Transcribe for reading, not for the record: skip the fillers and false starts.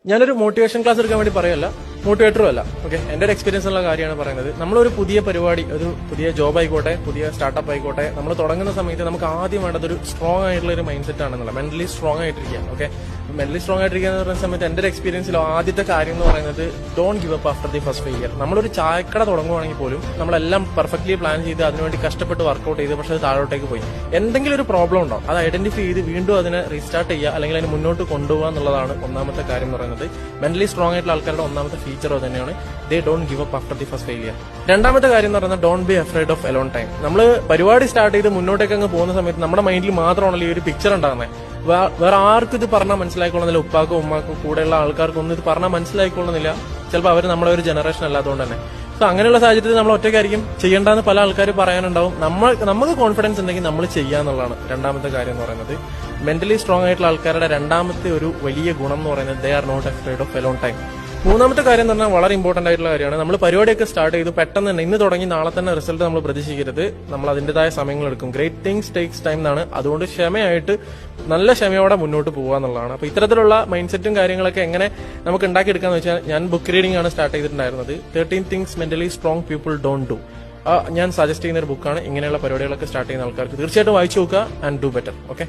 ഞാനൊരു motivation class എടുക്കാൻ വേണ്ടി പറയല്ല, മോട്ടിവേറ്ററും അല്ല. ഓക്കെ, എന്റെ ഒരു എക്സ്പീരിയൻസ് ഉള്ള കാര്യമാണ് പറയുന്നത്. നമ്മളൊരു പുതിയ പരിപാടി, ഒരു പുതിയ ജോബ് ആയിക്കോട്ടെ, പുതിയ സ്റ്റാർട്ടപ്പ് ആയിക്കോട്ടെ, നമ്മൾ തുടങ്ങുന്ന സമയത്ത് നമുക്ക് ആദ്യം വേണ്ടത് ഒരു സ്ട്രോങ് ആയിട്ടുള്ള ഒരു മൈൻഡ് സെറ്റ് ആണെന്നുള്ള, മെന്റലി സ്ട്രോങ് ആയിട്ടിരിക്കുക. ഓക്കെ, മെന്റലി സ്ട്രോങ് ആയിട്ടിരിക്കുക എന്ന് പറയുന്ന സമയത്ത് എന്റെ ഒരു എക്സ്പീരിയൻസിൽ ആദ്യത്തെ കാര്യം എന്ന് പറയുന്നത് don't give up after the first failure. നമ്മളൊരു ചായക്കട തുടങ്ങുവാണെങ്കിൽ പോലും നമ്മളെല്ലാം പെർഫെക്റ്റ്ലി പ്ലാൻ ചെയ്ത് അതിനുവേണ്ടി കഷ്ടപ്പെട്ട് വർക്ക്ഔട്ട് ചെയ്ത് പക്ഷെ അത് താഴോട്ടേക്ക് പോയി. എന്തെങ്കിലും ഒരു പ്രോബ്ലം ഉണ്ടാവും, അത് ഐഡന്റിഫൈ ചെയ്ത് വീണ്ടും അതിനെ റീസ്റ്റാർട്ട് ചെയ്യുക, അല്ലെങ്കിൽ അതിന് മുന്നോട്ട് കൊണ്ടുപോകുക എന്നുള്ളതാണ് ഒന്നാമത്തെ കാര്യം എന്ന് പറയുന്നത്. മെന്റലി സ്ട്രോങ് ആയിട്ടുള്ള ആൾക്കാരുടെ ഒന്നാമത്തെ ഫീച്ചർ തന്നെയാണ് they don't give up after the first failure. രണ്ടാമത്തെ കാര്യം എന്ന് പറയുന്നത് don't be afraid of alone time. നമ്മൾ പരിപാടി സ്റ്റാർട്ട് ചെയ്ത് മുന്നോട്ടേക്ക് അങ്ങ് പോകുന്ന സമയത്ത് നമ്മുടെ മൈൻഡിൽ മാത്രമാണല്ലോ ഈ ഒരു പിക്ചർ ഉണ്ടാകുന്നത്. വേറെ ആർക്കും ഇത് പറഞ്ഞാൽ മനസ്സിലായിക്കൊള്ളുന്നില്ല. ഉപ്പാക്കും ഉമ്മാക്കും കൂടെയുള്ള ആൾക്കാർക്കൊന്നും ഇത് പറഞ്ഞാൽ മനസ്സിലായിക്കൊള്ളുന്നില്ല. ചിലപ്പോൾ അവർ നമ്മളെ ഒരു ജനറേഷൻ അല്ലാത്തതുകൊണ്ട് തന്നെ. സോ അങ്ങനെയുള്ള സാഹചര്യത്തിൽ നമ്മൾ ഒറ്റയ്ക്കായിരിക്കും ചെയ്യേണ്ടെന്ന് പല ആൾക്കാർ പറയാനുണ്ടാവും. നമുക്ക് കോൺഫിഡൻസ് ഉണ്ടെങ്കിൽ നമ്മൾ ചെയ്യാന്നുള്ളതാണ് രണ്ടാമത്തെ കാര്യം എന്ന് പറയുന്നത്. മെന്റലി സ്ട്രോങ് ആയിട്ടുള്ള ആൾക്കാരുടെ രണ്ടാമത്തെ ഒരു വലിയ ഗുണം എന്ന് പറയുന്നത് they are not afraid of alone time. മൂന്നാമത്തെ കാര്യം എന്ന് പറഞ്ഞാൽ വളരെ ഇമ്പോർട്ടന്റ് ആയിട്ടുള്ള കാര്യമാണ്. നമ്മൾ പരിപാടിയൊക്കെ സ്റ്റാർട്ട് ചെയ്തു പെട്ടെന്ന് തന്നെ ഇന്ന് തുടങ്ങി നാളെ തന്നെ റിസൾട്ട് നമ്മൾ പ്രതീക്ഷിക്കരുത്. നമ്മൾ അതിന്റേതായ സമയങ്ങൾ എടുക്കും. ഗ്രേറ്റ് തിങ്സ് ടേക്സ് ടൈം എന്നാണ്. അതുകൊണ്ട് ക്ഷമയായിട്ട് നല്ല ക്ഷമയോടെ മുന്നോട്ട് പോകുക എന്നുള്ളതാണ്. അപ്പൊ ഇത്തരത്തിലുള്ള മൈൻഡ് സെറ്റും കാര്യങ്ങളൊക്കെ എങ്ങനെ നമുക്ക് ഉണ്ടാക്കിയെടുക്കാന്ന് വെച്ചാൽ, ഞാൻ ബുക്ക് റീഡിംഗ് ആണ് സ്റ്റാർട്ട് ചെയ്തിട്ടുണ്ടായിരുന്നത്. 13 things mentally strong people don't do. ഞാൻ സജസ്റ്റ് ചെയ്യുന്ന ഒരു ബുക്കാണ്. ഇങ്ങനെയുള്ള പരിപാടികളൊക്കെ സ്റ്റാർട്ട് ചെയ്യുന്ന ആൾക്കാർക്ക് തീർച്ചയായിട്ടും വായിച്ചു നോക്കുക ആൻഡ് ഡു ബെറ്റർ. ഓക്കെ.